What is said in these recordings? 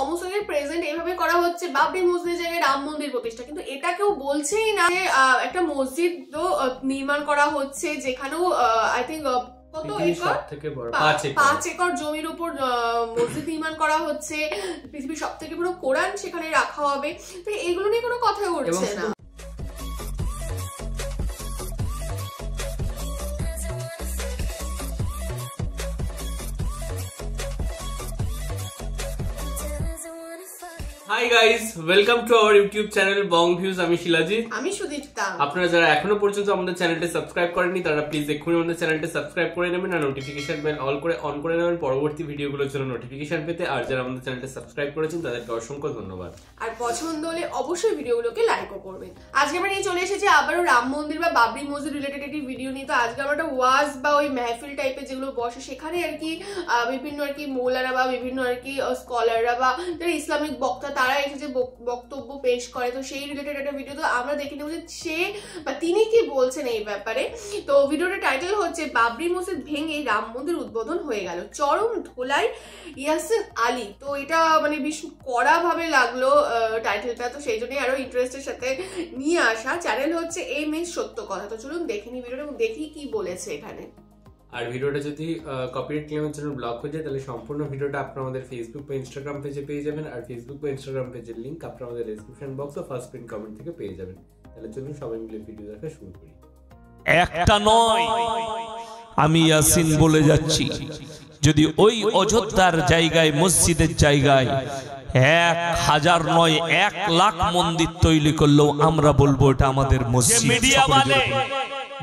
সমস্ত জায়গায় প্রেজেন্ট এইভাবে করা হচ্ছে, বাবরি মসজিদের জায়গায় রাম মন্দির প্রতিষ্ঠা, কিন্তু এটা কেউ বলছেই না যে একটা মসজিদ নির্মাণ করা হচ্ছে যেখানেও আই থিঙ্ক কত একর, 5 একর জমির উপর মসজিদ নির্মাণ করা হচ্ছে, পৃথিবীর সব থেকে বড় কোরআন সেখানে রাখা হবে। তো এগুলো নিয়ে কোনো কথা উঠছে না। Hi guys, welcome to our YouTube channel Bong views. আমি শিলাজিৎ, আমি সুদীপ্তা। আপনারা যারা এখনো পর্যন্ত আমাদের চ্যানেলটা সাবস্ক্রাইব করেননি তারা প্লিজ এক্ষুনি আমাদের চ্যানেলটা সাবস্ক্রাইব করে নেবেন আর নোটিফিকেশন বেল অন করে নেবেন পরবর্তী ভিডিওগুলোর জন্য নোটিফিকেশন পেতে। আর যারা আমাদের চ্যানেলটা সাবস্ক্রাইব করেছেন তাদেরকে অসংখ্য ধন্যবাদ। আর পছন্দ হলে অবশ্যই ভিডিওগুলোকে লাইকও করবেন। আজকে আমরা নিয়ে চলে এসেছি আবারও রাম মন্দির বা বাবরি মসজিদ রিলেটেড একটি ভিডিও নিয়ে। তো আজকে আমরা একটা ওয়াজ বা ওই মেহফিল টাইপের যেগুলো বসে সেখানে আর কি বিভিন্ন আর কি মৌলারা বা বিভিন্ন আর কি স্কলাররা বা যারা ইসলামিক বক্তা তারা এসে বক্তব্য পেশ করে, তো সেই রিলেটেড একটা ভিডিও। তো আমরা দেখে নেব যে সে বা তিনি কি বলছেন এই ব্যাপারে। তো ভিডিওটার টাইটেল হচ্ছে বাবরি মসজিদ ভেঙে রাম মন্দির উদ্বোধন হয়ে গেল, চরম ধোলাই ইয়াসিন আলী। তো এটা মানে ভীষণ কড়া ভাবে লাগলো টাইটেলটা, তো সেই জন্যই আরো ইন্টারেস্টের সাথে নিয়ে আসা। চ্যানেল হচ্ছে এই মেয়ে সত্য কথা। তো চলুন দেখে নি ভিডিওটা এবং দেখি কি বলেছে এখানে। আর ভিডিওটা যদি কপিরাইট ক্লেমের জন্য ব্লক হয়ে যায় তাহলে সম্পূর্ণ ভিডিওটা আপনারা আমাদের ফেসবুক বা ইনস্টাগ্রাম পেজে পেয়ে যাবেন। আর ফেসবুক বা ইনস্টাগ্রাম পেজের লিংক আপনারা আমাদের ডেসক্রিপশন বক্স ও ফার্স্ট পিন কমেন্ট থেকে পেয়ে যাবেন। তাহলে চলুন সবাই মিলে ভিডিও দেখা শুরু করি। একটা নয়, আমি ইয়াসিন বলে যাচ্ছি, যদি ওই অযোধ্যার জায়গায় মসজিদের জায়গায় 1000 নয় 1 লাখ মন্দির তৈরি করলেও আমরা বলবো এটা আমাদের মসজিদ।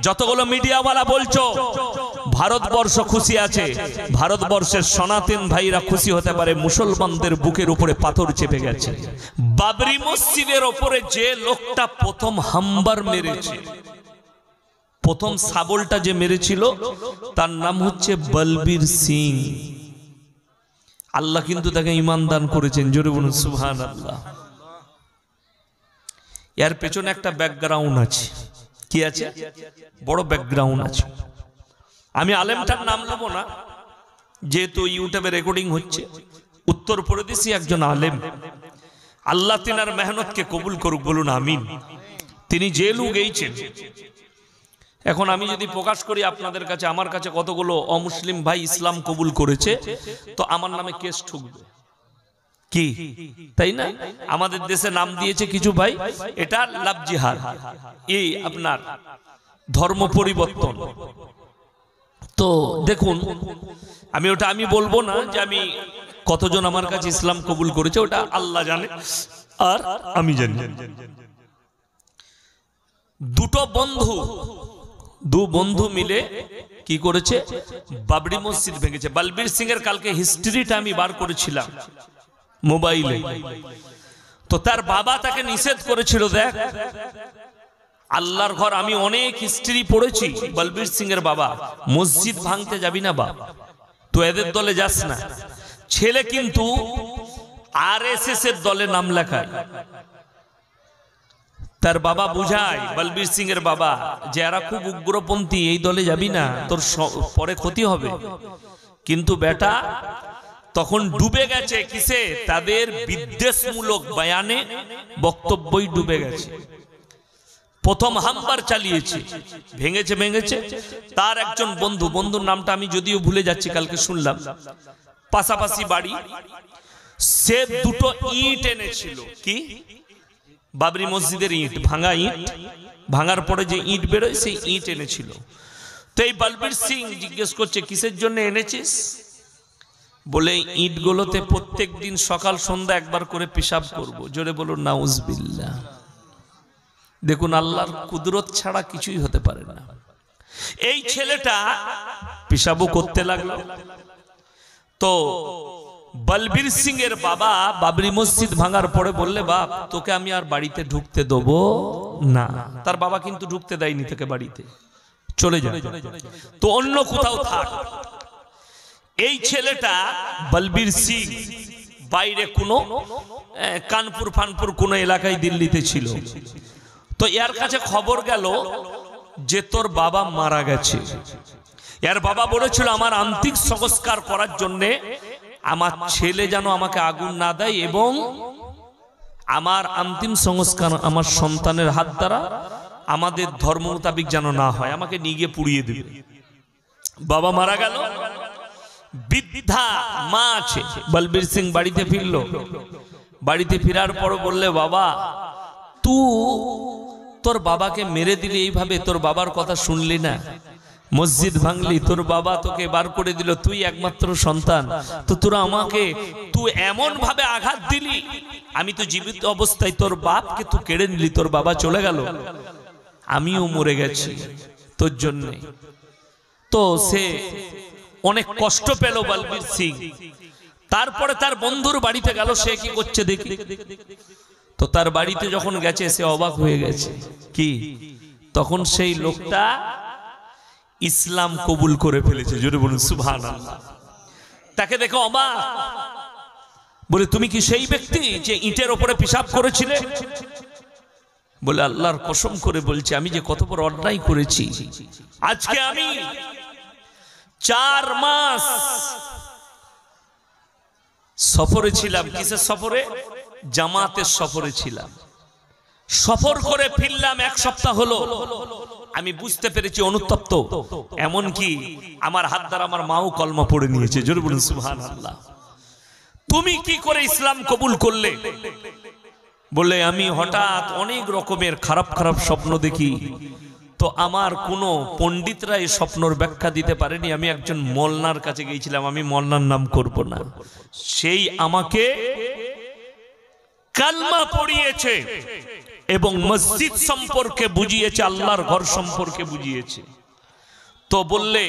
যতগুলো মিডিয়াওয়ালা বলছো ভারতবর্ষ খুশি আছে, ভারতবর্ষের সনাতন ভাইরা খুশি হতে পারে মুসলমানদের বুকের উপরে পাথর চেপে গেছে। বাবরি মসজিদের উপরে যে লোকটা প্রথম হাম্বার মেরেছে, প্রথম সাবলটা যে মেরেছিল তার নাম হচ্ছে বলবীর সিং। আল্লাহ কিন্তু তাকে ঈমান দান করেছেন, জোরে বলুন সুবহানাল্লাহ। এর পেছনে একটা ব্যাকগ্রাউন্ড আছে। কি আছে? বড় ব্যাকগ্রাউন্ড আছে। আমি আলেমটার নাম নেব না যেহেতু ইউটিউবে রেকর্ডিং হচ্ছে। উত্তরপ্রদেশী একজন আলেম, আল্লাহ তিনার মেহনতকে কবুল করুক, বলুন আমিন। তিনি জেলও গেছেন। এখন আমি যদি প্রকাশ করি আপনাদের কাছে, আমার কাছে কতগুলো অমুসলিম ভাই ইসলাম কবুল করেছে, তো আমার নামে কেস ঠুকবে কি, তাই না? আমাদের দেশে নাম দিয়েছে কিছু ভাই, এটা লাভ জিহাদ, এই আপনার ধর্ম পরিবর্তন। তো দেখুন, আমি বলবো না যে আমি কতজন আমার কাছে ইসলাম কবুল করেছে, ওটা আল্লাহ জানে আর আমি জানি। দু বন্ধু মিলে কি করেছে? বাবরি মসজিদ ভেঙেছে। বলবীর সিং এর কালকে হিস্ট্রিটা আমি বার করেছিলাম মোবাইলে। তো তার বাবা তাকে নিষেধ করেছিল, দেখ আল্লাহর ঘর, আমি অনেক হিস্ট্রি পড়েছি। বলবীর সিং এর বাবা, মসজিদ ভাঙতে যাবি না বাপ, তো এদের দলে যাস না। ছেলে কিন্তু আরএসএস এর দলে নাম লেখায়। তার বাবা বুঝায় বলবীর সিং এর বাবা যে এরা খুব উগ্রপন্থী, এই দলে যাবি না, তোর পরে ক্ষতি হবে। কিন্তু বেটা তখন ডুবে গেছে কিসে? তাদের বিদ্বেষমূলক বয়ানে, বক্তব্যই ডুবে গেছে। প্রথম হামবার চালিয়েছে, ভেঙেছে। তার একজন বন্ধুর নামটা আমি যদিও ভুলে যাচ্ছি, কালকে শুনলাম, পাশাপাশি বাড়ি, সে দুটো ইট এনেছিল। কি? বাবরি মসজিদের ইট, ভাঙা ইট, ভাঙার পরে যে ইট বেরোয় সেই ইট এনেছিল। তো এই বলবীর সিং জিজ্ঞেস করছে কিসের জন্য এনেছিস? বলে ইটগুলোতে প্রত্যেক দিন সকাল সন্ধ্যা একবার করে পেশাব করব। জোরে বলুন নাউজুবিল্লাহ। দেখুন, আল্লাহর কুদরত ছাড়া কিছুই হতে পারে না। এই ছেলেটা পেশাবও করতে লাগলো। তো বলবীর সিং এর বাবা বাবরি মসজিদ ভাঙার পরে বললে, বাপ তোকে আমি আর বাড়িতে ঢুকতে দেবো না। তার বাবা কিন্তু ঢুকতে দেয়নি, থেকে বাড়িতে চলে যায়, তো অন্য কোথাও থাক। এই ছেলেটা বলবীর সিং বাইরে কোনো কানপুর ফানপুর কোনো এলাকায় দিল্লিতে ছিল। তো এর কাছে খবর গেল যে তোর বাবা মারা গেছে। এর বাবা বলেছিল আমার আন্তিক সংস্কার করার জন্য আমার ছেলে যেন আমাকে আগুন না দেয় এবং আমার অন্তিম সংস্কার আমার সন্তানের হাত দ্বারা আমাদের ধর্ম মোতাবিক যেন না হয়, আমাকে নিয়ে গিয়ে পুড়িয়ে দেবে। বাবা মারা গেল, বৃদ্ধা মা আছে। বলবীর সিং বাড়িতে ফিরল। বাড়িতে ফেরার পর বললে, বাবা তোর বাবাকে মেরে দিলি এইভাবে, তোর বাবার কথা শুনলি না, মসজিদ ভাঙলি, তোর বাবা তোকে বার করে দিল, তুই একমাত্র সন্তান, তো তোরা আমাকে তুই এমন ভাবে আঘাত দিলি, আমি তো জীবিত অবস্থায় তোর বাপকে তুই কেড়ে নিলি, তোর বাবা চলে গেল, আমিও মরে গেছি তোর জন্যে। তো সে অনেক কষ্ট পেল বলবীর সিং। তারপরে তার বন্ধুর বাড়িতে গেল, সে কি করছে দেখি। তো তার বাড়িতে যখন গেছে সে অবাক হয়ে গেছে। কি? তখন সেই লোকটা ইসলাম কবুল করে ফেলেছে। জোরে বলুন সুবহানাল্লাহ। তাকে দেখো অবাক, বলে তুমি কি সেই ব্যক্তি যে ইটের উপরে পেশাব করেছিলে? বলে আল্লাহর কসম করে বলছি, আমি যে কত বড় অন্যায় করেছি। আজকে আমি 4 মাস সফরে ছিলাম। কিসের সফরে? জামাতের সফরে ছিলাম। সফর করে ফিরলাম 1 সপ্তাহ হলো। আমি বুঝতে পেরেছি অনুতপ্ত, এমনকি আমার হাত দ্বারা আমার মাও কলমা পড়ে নিয়েছে। জোরে বলুন সুবহানাল্লাহ। তুমি কি করে ইসলাম কবুল করলে? বলে আমি হঠাৎ অনেক রকমের খারাপ খারাপ স্বপ্ন দেখি, তো আমার কোনো পণ্ডিতরা এই স্বপ্নর ব্যাখ্যা দিতে পারেনি। আমি একজন মোল্লার কাছে গিয়েছিলাম, আমি মোল্লার নাম করব না, সেই আমাকে কালমা পড়িয়েছে এবং মসজিদ সম্পর্কে বুঝিয়েছে, আল্লাহর ঘর সম্পর্কে বুঝিয়েছে। তো বললে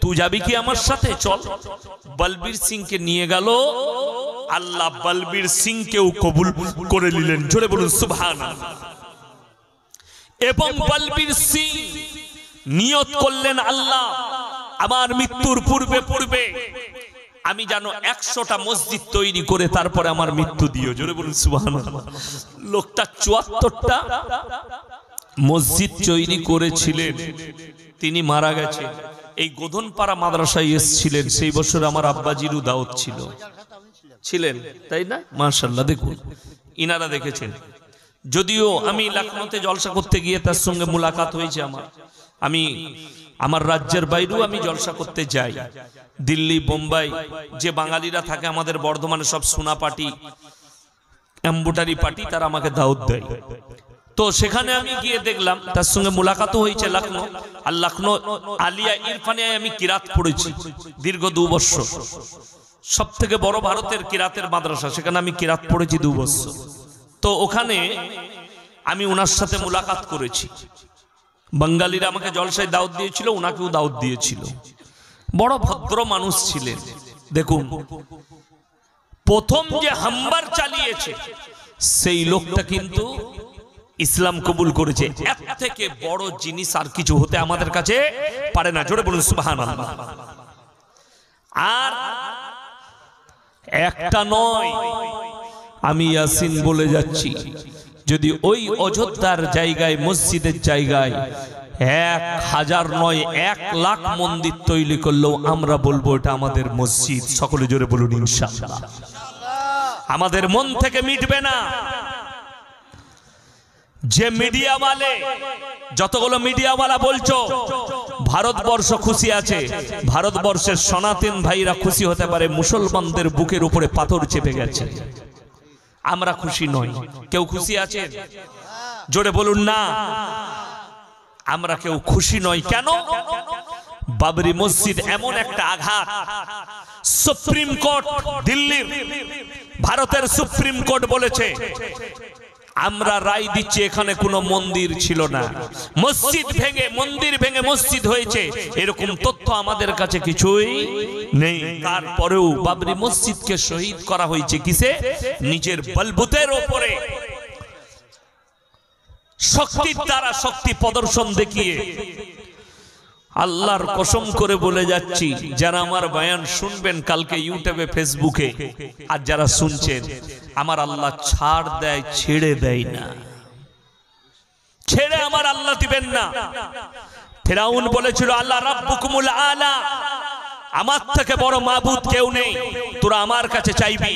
তুই যাবি কি আমার সাথে? চল। বলবীর সিংকে নিয়ে গেল। আল্লাহ বলবীর সিংকেও কবুল করে নিলেন। জোরে বলুন সুবহানাল্লাহ। এবং বলবীর সিং নিয়ত করলেন, আল্লাহ আমার মৃত্যুর পূর্বে আমি যেন 100টা মসজিদ তৈরি করে তারপরে আমার মৃত্যু দিও। জোরে বলুন সুবহানাল্লাহ। লোকটা 74টা মসজিদ তৈরি করেছিলেন। তিনি মারা গেছে। এই গোধনপাড়া মাদ্রাসায় এসেছিলেন। সেই বছর আমার আব্বাজিরও দাওয়াত ছিলেন, তাই না? মাশাআল্লাহ। দেখুন, ইনারা দেখেছেন। যদিও আমি লখনৌতে জলসা করতে গিয়ে তার সঙ্গে মুলাকাত হয়েছে আমি আমার রাজ্যের বাইরেও আমি জলসা করতে যাই। দিল্লি, বোম্বাই যে বাঙালিরা থাকে আমাদের বর্ধমানে, সব সোনা পার্টি, এম্বুটারি পার্টি, তারা আমাকে দাওয়াত দেয়। তো সেখানে আমি গিয়ে দেখলাম, তার সঙ্গে মুলাকাতও হয়েছে লখনৌ। আর লখনৌ আলিয়া ইরফানে আমি কিরাত পড়েছি দীর্ঘ 2 বছর। সব থেকে বড় ভারতের কিরাতের মাদ্রাসা, সেখানে আমি কিরাত পড়েছি 2 বছর। তো ওখানে আমি ওনার সাথে মুলাকাত করেছি। বাঙালিরা আমাকে জলসায় দাওয়াত দিয়েছিল, ওনাকেও দাওয়াত দিয়েছিল। বড় ভদ্র মানুষ ছিলেন। দেখুন, প্রথম যে হামবার চালিয়েছে সেই লোকটা কিন্তু ইসলাম কবুল করেছে। এর থেকে বড় জিনিস আর কিছু হতে আমাদের কাছে পারে না। জোরে বলুন সুবহানাল্লাহ। আর একটা নয়, আমি ইয়াসিন বলে যাচ্ছি, যদি ওই অযোধ্যার জায়গায়, মসজিদের জায়গায় 1000 নয় 1 লাখ মন্দির তৈরি করলেও আমরা বলবো এটা আমাদের মসজিদ। সকলে জোরে বলুন ইনশাআল্লাহ। আমাদের মন থেকে মিটবে না। যে মিডিয়াওয়ালে, যতগুলো মিডিয়াওয়ালা বলছো ভারতবর্ষ খুশি আছে, ভারতবর্ষের সনাতন ভাইরা খুশি হতে পারে মুসলমানদের বুকের উপরে পাথর চেপে গেছে। আমরা খুশি নই। কেউ খুশি আছে? জোরে বলুন না। আমরা কেউ খুশি নই। কেন? বাবরি মসজিদ এমন একটা আঘাত। সুপ্রিম কোর্ট, দিল্লির ভারতের সুপ্রিম কোর্ট বলেছে, আমরা রায় দিচ্ছি এখানে কোনো মন্দির ছিল না, মসজিদ ভেঙে মন্দির ভেঙে মসজিদ হয়েছে, এরকম তথ্য আমাদের কাছে কিছুই নেই। তারপরেও বাবরি মসজিদকে শহীদ করা হয়েছে কিসে? নিজের বলবুতের উপরে, শক্তির দ্বারা, শক্তি প্রদর্শন দেখিয়ে। আল্লাহর কসম করে বলে যাচ্ছি, যারা আমার বয়ান শুনবেন কালকে ইউটিউবে, ফেসবুকে, আর যারা শুনছেন, আমার আল্লাহ ছাড় দেয়, ছেড়ে দেয় না। ছেড়ে আমার আল্লাহ দিবেন না। ফিরাউন বলেছিল আল্লাহ রাব্বুকুমুল আলা, আমার থেকে বড় মাবুদ কেউ নেই, তোরা আমার কাছে চাইবি।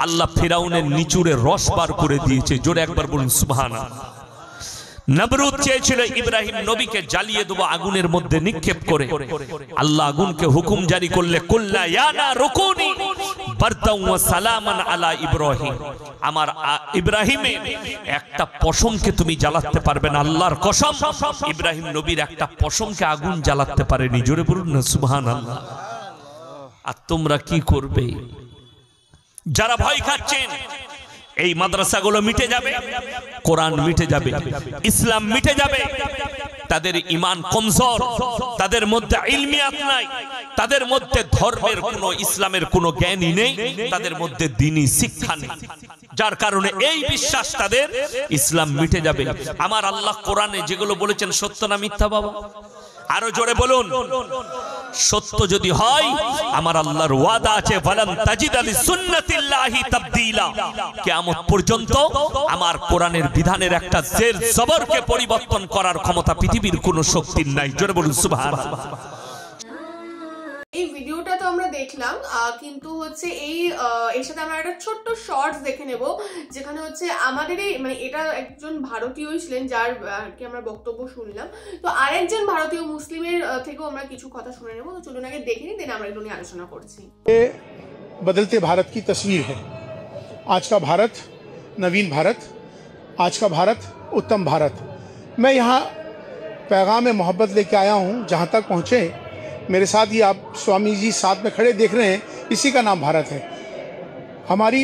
আল্লাহ ফিরাউনের নিচুড়ে রস বার করে দিয়েছে। জোরে একবার বলুন সুবহানাল্লাহ। নমরুদ চেয়েছিল ইব্রাহিম নবীকে জ্বালিয়ে দেবো আগুনের মধ্যে নিক্ষেপ করে। আল্লাহ আগুনকে হুকুম জারি করলে কুল্লা ইয়া নারু কুনি বারদান ওয়া সালামান আলা ইব্রাহিম, আমার ইব্রাহিমের একটা পশমকে তুমি জ্বালাতে পারবে না। আল্লাহর কসম, ইব্রাহিম নবীর একটা পশমকে আগুন জ্বালাতে পারেনি। জোরে বলুন না সুবহানাল্লাহ। আর তোমরা কি করবে? যারা ভয় খাচ্ছেন এই মাদ্রাসাগুলো মিটে যাবে, কোরআন মিটে যাবে, ইসলাম মিটে যাবে। তাদের ঈমান কমজোর, তাদের মধ্যে ইলমিয়াত নাই, তাদের মধ্যে ধর্মের কোনো, ইসলামের কোনো জ্ঞানই নেই, তাদের মধ্যে দ্বীনি শিক্ষা নেই। যার কারণে এই বিশ্বাস তাদের ইসলাম মিটে যাবে। আমার আল্লাহ কোরআনে যেগুলো বলেছেন সত্য না মিথ্যা বাবা? আরো জোরে বলুন। সত্য যদি হয়, আমার আল্লাহর ওয়াদা আছে ফালান তাজিদা লিসুন্নাতিল্লাহি তাবদীলা, কিয়ামত পর্যন্ত আমার কোরআনের বিধানের একটা জের জবরকে পরিবর্তন করার ক্ষমতা পৃথিবীর কোনো শক্তির নাই। জোরে বলুন সুবহানাল্লাহ। এই ভিডিওটা তো আমরা দেখলাম, কিন্তু হচ্ছে এর সাথে আমরা একটা ছোট্ট শর্টস দেখে নেব, যেখানে হচ্ছে আমাদের মানে এটা একজন ভারতীয়ই ছিলেন যার কি আমরা বক্তব্য শুনলাম। তো আরেকজন ভারতীয় মুসলিমের থেকেও আমরা কিছু কথা শুনে নেব। তো চলুন আগে দেখে নিই, দেন আমরা এগুলো নিয়ে আলোচনা করছি। बदलते भारत की तस्वीर है। आज का भारत नवीन भारत, आज का भारत उत्तम भारत। मैं यहाँ पैगाम मोहब्बत लेके आया हूँ। जहाँ तक पहुँचे मेरे साथ ही आप स्वामी जी साथ में खड़े देख रहे हैं, इसी का नाम भारत है। हमारी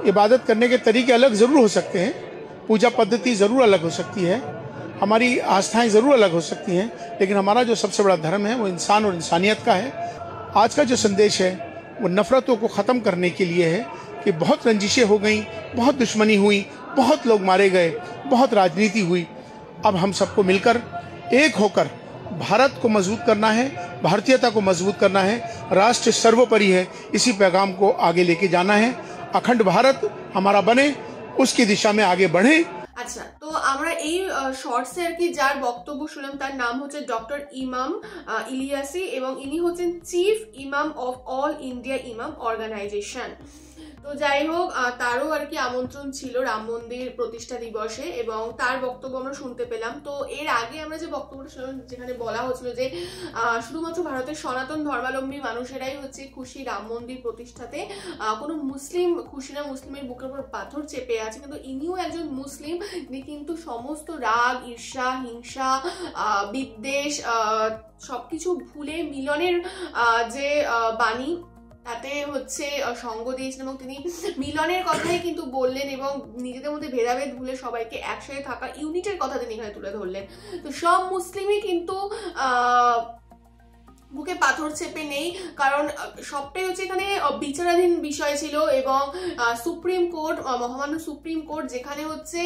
इबादत करने के तरीके अलग ज़रूर हो सकते हैं, पूजा पद्धति ज़रूर अलग हो सकती है, हमारी आस्थाएं ज़रूर अलग हो सकती हैं, लेकिन हमारा जो सबसे बड़ा धर्म है वो इंसान और इंसानियत का है। आज का जो संदेश है वो नफ़रतों को ख़त्म करने के लिए है कि बहुत रंजिशें हो गई, बहुत दुश्मनी हुई, बहुत लोग मारे गए, बहुत राजनीति हुई। अब हम सबको मिलकर एक होकर भारत को मजबूत करना है, भारतीयता को मजबूत करना है। राष्ट्र सर्वोपरि है, इसी पैगाम को आगे लेके जाना है। अखंड भारत हमारा बने, उसकी दिशा में आगे बढ़े। আচ্ছা, তো আমরা এই শর্টসে আর কি যার বক্তব্য শুনলাম তার নাম হচ্ছে ডক্টর ইমাম ইলিয়াসি, এবং ইনি হচ্ছেন চিফ ইমাম অফ অল ইন্ডিয়া ইমাম অর্গানাইজেশন। তো যাই হোক, তারও আর কি আমন্ত্রণ ছিল রাম মন্দির প্রতিষ্ঠা দিবসে, এবং তার বক্তব্য আমরা শুনতে পেলাম। তো এর আগে আমরা যে বক্তব্যটা শুনলাম, যেখানে বলা হচ্ছিল যে শুধুমাত্র ভারতের সনাতন ধর্মাবলম্বী মানুষেরাই হচ্ছে খুশি রাম মন্দির প্রতিষ্ঠাতে, কোনো মুসলিম খুশি না, মুসলিমের বুকের উপর পাথর চেপে আছে। কিন্তু ইনিও একজন মুসলিম, তিনি কিন্তু সমস্ত রাগ, ঈর্ষা, হিংসা, বিদ্বেষ সবকিছু ভুলে মিলনের যে বাণী তাতে হচ্ছে সঙ্গ দিয়েছেন, এবং তিনি মিলনের কথাই কিন্তু বললেন, এবং নিজেদের মধ্যে ভেদাভেদ ভুলে সবাইকে একসাথে থাকা ইউনিটের কথা তিনি এখানে তুলে ধরলেন। তো সব মুসলিমই কিন্তু বুকে পাথর চেপে নেই, কারণ সবটাই হচ্ছে এখানে বিচারাধীন বিষয় ছিল, এবং সুপ্রিম কোর্ট, মহামান্য সুপ্রিম কোর্ট, যেখানে হচ্ছে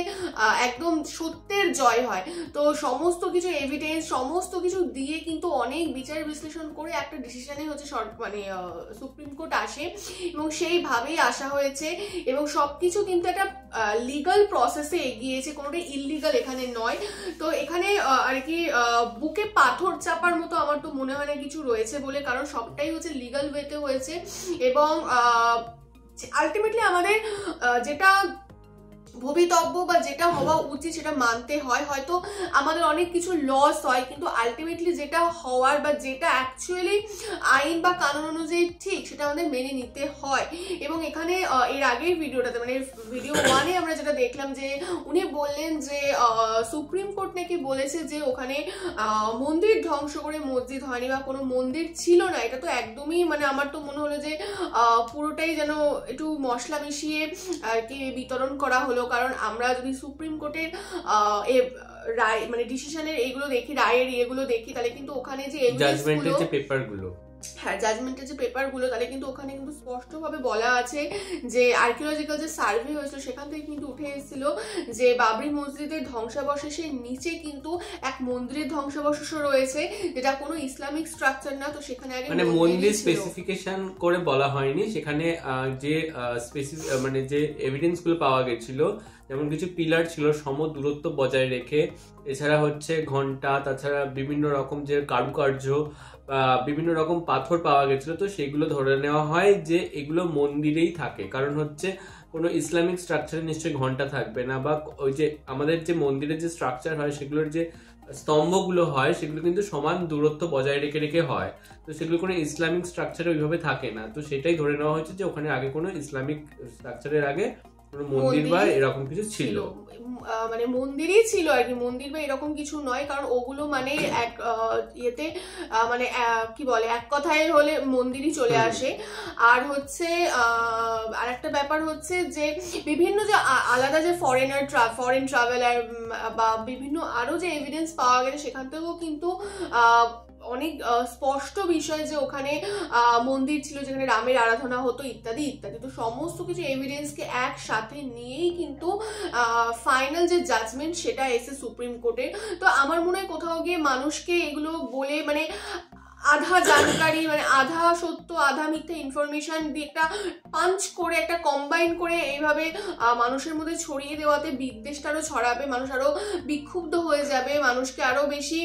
একদম সত্যের জয় হয়। তো সমস্ত কিছু এভিডেন্স, সমস্ত কিছু দিয়ে কিন্তু অনেক বিচার বিশ্লেষণ করে একটা ডিসিশনে হচ্ছে মানে সুপ্রিম কোর্ট আসে, এবং সেইভাবেই আসা হয়েছে, এবং সবকিছু কিন্তু একটা লিগাল প্রসেসে এগিয়েছে, কোনোটাই ইললিগাল এখানে নয়। তো এখানে আর কি বুকে পাথর চাপার মতো আমার তো মনে হয় না কিছু রয়েছে বলে, কারণ সবটাই হচ্ছে লিগাল ওয়েতে হয়েছে, এবং আলটিমেটলি আমাদের যেটা ভবিতব্য বা যেটা হওয়া উচিত সেটা মানতে হয়। হয়তো আমাদের অনেক কিছু লস হয়, কিন্তু আলটিমেটলি যেটা হওয়ার বা যেটা অ্যাকচুয়ালি আইন বা কানুন অনুযায়ী ঠিক, সেটা আমাদের মেনে নিতে হয়। এবং এখানে এর আগের ভিডিওটাতে, মানে ভিডিও 1-এ আমরা যেটা দেখলাম, যে উনি বললেন যে সুপ্রিম কোর্ট নাকি বলেছে যে ওখানে মন্দির ধ্বংস করে মসজিদ হয়নি বা কোনো মন্দির ছিল না। এটা তো একদমই, মানে আমার তো মনে হলো যে পুরোটাই যেন একটু মশলা মিশিয়ে আর কি বিতরণ করা হলো। কারণ আমরা যদি সুপ্রিম কোর্টের রায়, মানে ডিসিশনের এইগুলো দেখি, রায়ের এগুলো দেখি, তাহলে কিন্তু ওখানে যে জাজমেন্টের যে পেপারগুলো, হ্যাঁ জাজমেন্টের যে পেপারগুলো, তাহলে কিন্তু ওখানে কিন্তু স্পষ্টভাবে বলা আছে যে আর্কিওলজিক্যাল যে সার্ভে হয়েছিল সেখান থেকে কিন্তু উঠে এসেছিল যে বাবরি মসজিদের ধ্বংসাবশেষের নিচে কিন্তু এক মন্দিরের ধ্বংসাবশেষও রয়েছে, যেটা কোনো ইসলামিক স্ট্রাকচার না। তো সেখানে আগে মানে মন্দির স্পেসিফিকেশন করে বলা হয়নি, সেখানে যে মানে যে এভিডেন্স গুলো পাওয়া গেছিল যেমন কিছু পিলার ছিল সম দূরত্ব বজায় রেখে, এছাড়া হচ্ছে ঘন্টা, তাছাড়া বিভিন্ন রকম যে কারুকার্য, বিভিন্ন রকম পাথর পাওয়া গেছিল। তো সেগুলো ধরে নেওয়া হয় যে এগুলো মন্দিরেই থাকে, কারণ হচ্ছে কোনো ইসলামিক স্ট্রাকচারে নিশ্চয়ই ঘন্টা থাকবে না, বা ওই যে আমাদের যে মন্দিরের যে স্ট্রাকচার হয় সেগুলোর যে স্তম্ভগুলো হয় সেগুলো কিন্তু সমান দূরত্ব বজায় রেখে রেখে হয়। তো সেগুলো কোনো ইসলামিক স্ট্রাকচারে ওইভাবে থাকে না। তো সেটাই ধরে নেওয়া হয়েছে যে ওখানে আগে কোনো ইসলামিক স্ট্রাকচারের আগে কোনো মন্দির বা এরকম কিছু ছিল, মানে মন্দিরই ছিল আর কি, মন্দির বা এরকম কিছু নয়। কারণ ওগুলো মানে এক ইয়েতে মানে কি বলে, এক কথায় হলে মন্দিরই চলে আসে। আর হচ্ছে আর একটা ব্যাপার হচ্ছে যে বিভিন্ন যে আলাদা যে ফরেন ট্রাভেলার বা বিভিন্ন আরো যে এভিডেন্স পাওয়া গেছে সেখান থেকেও কিন্তু অনেক স্পষ্ট বিষয় যে ওখানে মন্দির ছিল যেখানে রামের আরাধনা হতো ইত্যাদি ইত্যাদি। তো সমস্ত কিছু এভিডেন্সকে একসাথে নিয়েই কিন্তু ফাইনাল যে জাজমেন্ট সেটা এসে সুপ্রিম কোর্টে। তো আমার মনে হয় কোথাও গিয়ে মানুষকে এগুলো বলে মানে আধা জানকারি, মানে আধা সত্য আধা মিথ্যা ইনফরমেশন দিয়ে একটা পাঞ্চ করে একটা কম্বাইন করে এইভাবে মানুষের মধ্যে ছড়িয়ে দেওয়াতে বিদ্বেষটা আরো ছড়াবে, মানুষ আরো বিক্ষুব্ধ হয়ে যাবে, মানুষকে আরো বেশি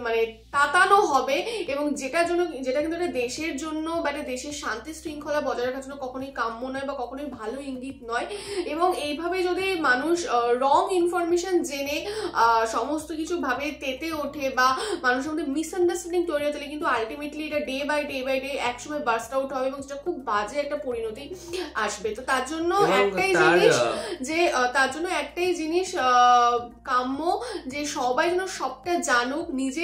মানে তাতানো হবে। এবং যেটা কিন্তু একটা দেশের জন্য বা একটা দেশের শান্তি শৃঙ্খলা বজায় রাখার জন্য কখনোই কাম্য নয় বা কখনোই ভালো ইঙ্গিত নয়। এবং এইভাবে যদি মানুষ রং ইনফরমেশন জেনে সমস্ত কিছু ভাবে তেতে ওঠে বা মানুষের মধ্যে মিসআন্ডারস্ট্যান্ডিং তৈরি হতে, কিন্তু আলটিমেটলি এটা ডে বাই ডে একসময় বার্স্ট আউট হবে এবং সেটা খুব বাজে একটা পরিণতি আসবে। তো তার জন্য একটাই জিনিস কাম্য যে সবাই যেন সবটা জানুক। নিজে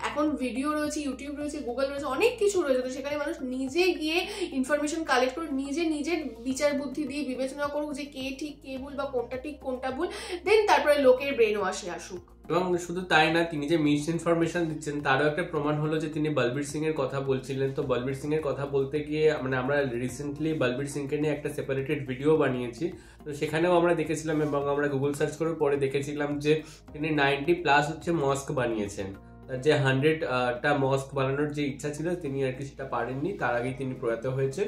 এখন ভিডিও রয়েছে, ইউটিউব রয়েছে, গুগল রয়েছে, অনেক কিছু রয়েছে। তো সেখানে মানুষ নিজে গিয়ে ইনফরমেশন কালেক্ট করে নিজের বিচার বুদ্ধি দিয়ে বিবেচনা করুক যে কে ঠিক কে ভুল বা কোনটা ঠিক কোনটা ভুল, দেন তারপরে লোকের ব্রেন ওয়াশে আসুক। এবং শুধু তাই না, তিনি যে মিস ইনফরমেশন দিচ্ছেন তারও একটা প্রমাণ হলো যে তিনি বলবীর সিং এর কথা বলছিলেন। তো বলবীর সিং এর কথা বলতে গিয়ে মানে আমরা রিসেন্টলি বলবীর সিংকে নিয়ে একটা সেপারেটেড ভিডিও বানিয়েছি। তো সেখানেও আমরা দেখেছিলাম এবং আমরা গুগল সার্চ করার পরে দেখেছিলাম যে তিনি 90+ হচ্ছে মস্ক বানিয়েছেন। যে 100টা মস্ক বানানোর যে ইচ্ছা ছিল তিনি আর কি সেটা পারেননি, তার আগেই তিনি প্রয়াত হয়েছেন।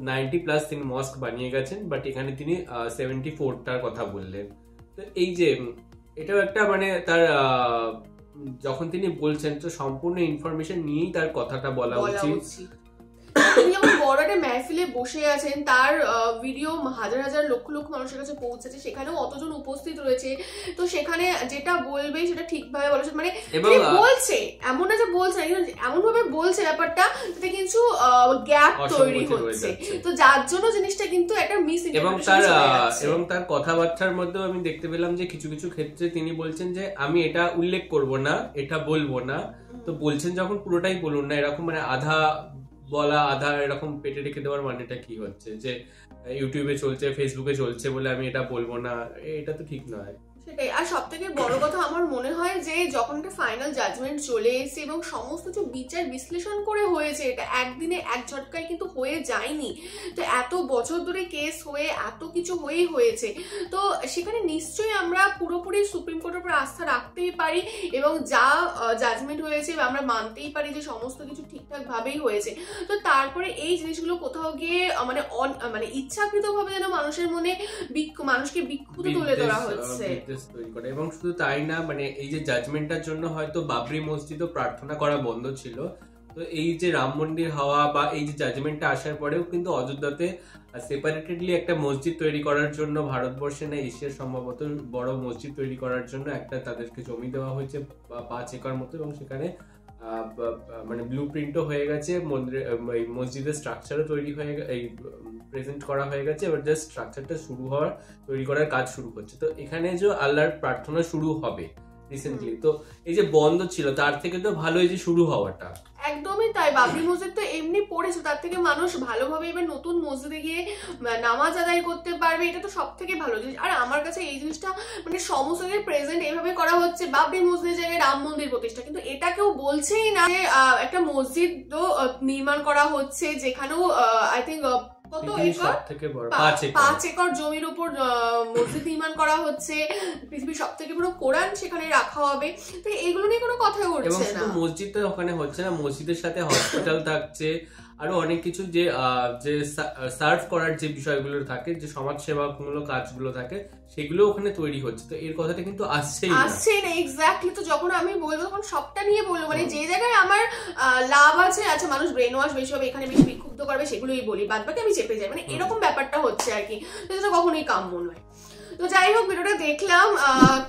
90+ তিনি মস্ক বানিয়ে গেছেন, বাট এখানে তিনি 74টার কথা বললেন। তো এই যে এটাও একটা মানে তার যখন তিনি বলছেন তো সম্পূর্ণ ইনফরমেশন নিয়েই তার কথাটা বলা উচিত। তিনি যখন বড় একটা মেহফিলে বসে আছেন, তার ভিডিও হাজার হাজার লক্ষ লক্ষ মানুষের কাছে পৌঁছেছে, সেখানেও অতজন উপস্থিত রয়েছে। তো সেখানে যেটা বলবে সেটা ঠিকভাবে বলেছে, মানে বলছে এমন না যে বলছে না, এমন ভাবে বলছে ব্যাপারটা যাতে কিছু গ্যাপ তৈরি হচ্ছে। তো যার জন্য জিনিসটা কিন্তু একটা মিস ইন্টারপ্রিটেশন এবং তার কথাবার্তার মধ্যে আমি দেখতে পেলাম যে কিছু কিছু ক্ষেত্রে তিনি বলছেন যে আমি এটা উল্লেখ করব না, এটা বলবো না। তো বলছেন যখন পুরোটাই বলুন না, এরকম মানে আধা বলা আধা এরকম পেটে রেখে দেওয়ার মানেটা কি হচ্ছে যে ইউটিউবে চলছে, ফেসবুকে চলছে বলে আমি এটা বলবো না, এটা তো ঠিক নয়। সেটাই। আর সব থেকে বড় কথা আমার মনে হয় যে যখন একটা ফাইনাল জাজমেন্ট চলে এসেছে এবং সমস্ত কিছু বিচার বিশ্লেষণ করে হয়েছে, এটা একদিনে এক ঝটকায় কিন্তু হয়ে যায়নি। তো এত বছর ধরে কেস হয়ে এত কিছু হয়েছে, তো সেখানে নিশ্চয়ই আমরা পুরোপুরি সুপ্রিম কোর্টের উপর আস্থা রাখতেই পারি এবং যা জাজমেন্ট হয়েছে আমরা মানতেই পারি যে সমস্ত কিছু ঠিকঠাক ভাবেই হয়েছে। তো তারপরে এই জিনিসগুলো কোথাও গিয়ে মানে ইচ্ছাকৃতভাবে যেন মানুষের মনে মানুষকে বিক্ষুব্ধ তুলে ধরা হচ্ছে তৈরি করে। এবং শুধু তাই না, মানে এই যে জাজমেন্টটার জন্য হয়তো বাবরি মসজিদও প্রার্থনা করা বন্ধ ছিল। তো এই যে রাম মন্দির হওয়া বা এই যে জাজমেন্টটা আসার পরেও কিন্তু অযোধ্যাতে সেপারেটেডলি একটা মসজিদ তৈরি করার জন্য ভারতবর্ষে না এশিয়ার সম্ভবত বড় মসজিদ তৈরি করার জন্য একটা তাদেরকে জমি দেওয়া হয়েছে 5 একর মতো, এবং সেখানে মানে ব্লু প্রিন্টও হয়ে গেছে, মসজিদের স্ট্রাকচারও তৈরি হয়ে এই প্রেজেন্ট করা হয়ে গেছে। এবার জাস্ট স্ট্রাকচারটা তৈরি করার কাজ শুরু হচ্ছে। তো এখানে যে আল্লাহর প্রার্থনা শুরু হবে রিসেন্টলি, তো এই যে বন্ধ ছিল তার থেকে তো ভালো এই যে শুরু হওয়াটা। একদমই তাই। বাবরি মসজিদ তো এমনি পড়েছে, তার থেকে মানুষ ভালোভাবে এবার নতুন মসজিদে গিয়ে নামাজ আদায় করতে পারবে, এটা তো সব থেকে ভালো জিনিস। আর আমার কাছে এই জিনিসটা মানে সমস্ত প্রেজেন্ট এইভাবে করা হচ্ছে, বাবরি মসজিদের জায়গায় রাম মন্দির প্রতিষ্ঠা, কিন্তু এটা কেউ বলছেই না যে একটা মসজিদ নির্মাণ করা হচ্ছে যেখানেও আই থিঙ্ক 5 একর জমির উপর মসজিদ নির্মাণ করা হচ্ছে, পৃথিবীর সব থেকে বড় কোরআন সেখানে রাখা হবে। তো এগুলো নিয়ে কোনো কথা উঠছে না। মসজিদটা ওখানে হচ্ছে না, মসজিদের সাথে হসপিটাল থাকছে, আরো অনেক কিছু যে সার্ভ করার যে বিষয়গুলো থাকে, যে সমাজসেবামূলক কাজগুলো থাকে, সেগুলো ওখানে তৈরি হচ্ছে। তো এর কথাটা কিন্তু আসছেই না। এক্স্যাক্টলি। তো যখন আমি বলবো তখন সবটা নিয়ে বলবো, মানে যে জায়গায় আমার লাভ আছে, আচ্ছা মানুষ ব্রেন ওয়াশ বেশি হবে, এখানে বেশি বিক্ষুব্ধ করবে, সেগুলোই বলি, বাদ বাকি আমি চেপে যাই, মানে এরকম ব্যাপারটা হচ্ছে আর কি, যেটা কখনোই কাম্য নয়। তো যাই হোক, ভিডিওটা দেখলাম,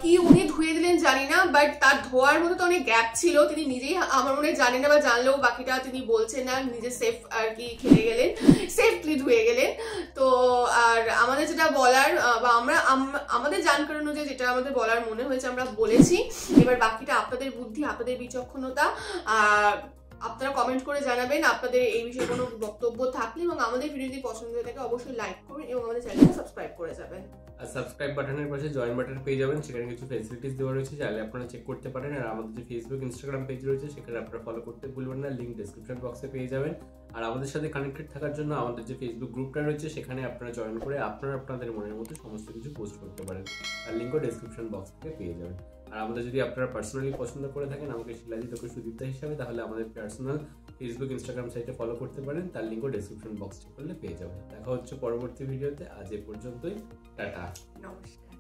কি উনি ধুয়ে দিলেন জানি না, বাট তার ধোয়ার মধ্যে তো অনেক গ্যাপ ছিল, তিনি নিজেই আমার মনে জানেন না, বা জানলেও বাকিটা তিনি বলছেন না, নিজে সেফ আর কি খেলে গেলেন, সেফলি ধুয়ে গেলেন। তো আর আমাদের যেটা বলার, বা আমরা আমাদের জানকার অনুযায়ী যেটা আমাদের বলার মনে হয়েছে আমরা বলেছি, এবার বাকিটা আপনাদের বুদ্ধি, আপনাদের বিচক্ষণতা, আপনারা কমেন্ট করে জানাবেন আপনাদের এই বিষয়ে কোনো বক্তব্য থাকলে, এবং আমাদের ভিডিও যদি পছন্দ হয়ে থাকে অবশ্যই লাইক করবেন এবং আমাদের চ্যানেলটা সাবস্ক্রাইব করে যাবেন। আর সাবস্ক্রাইব বাটনের পাশে জয়েন বাটন পেয়ে যাবেন, সেখানে কিছু ফ্যাসিলিটিস দেওয়া রয়েছে, চাইলে আপনারা চেক করতে পারেন। আর আমাদের যে ফেসবুক ইনস্টাগ্রাম পেজ রয়েছে সেখানে আপনারা ফলো করতে ভুলবেন না, লিঙ্ক ডেসক্রিপশন বক্সে পেয়ে যাবেন। আর আমাদের সাথে কানেক্টেড থাকার জন্য আমাদের যে ফেসবুক গ্রুপটা রয়েছে সেখানে আপনারা জয়েন করে আপনারা আপনাদের মনের মতো সমস্ত কিছু পোস্ট করতে পারেন, আর লিঙ্কও ডেসক্রিপশন বক্স থেকে পেয়ে যাবেন। আর আমাদের যদি আপনারা পার্সোনালি পছন্দ করে থাকেন আমাকে শিলাজিৎ ওকে সুদীপ্তা হিসাবে, তাহলে আমাদের পার্সোনাল ফেসবুক ইনস্টাগ্রাম সাইটে ফলো করতে পারেন, তার লিঙ্কও ডেসক্রিপশন বক্স চেক করলে পেয়ে যাবেন। দেখা হচ্ছে পরবর্তী ভিডিওতে, আজ এ পর্যন্তই, টাটা, নমস্কার।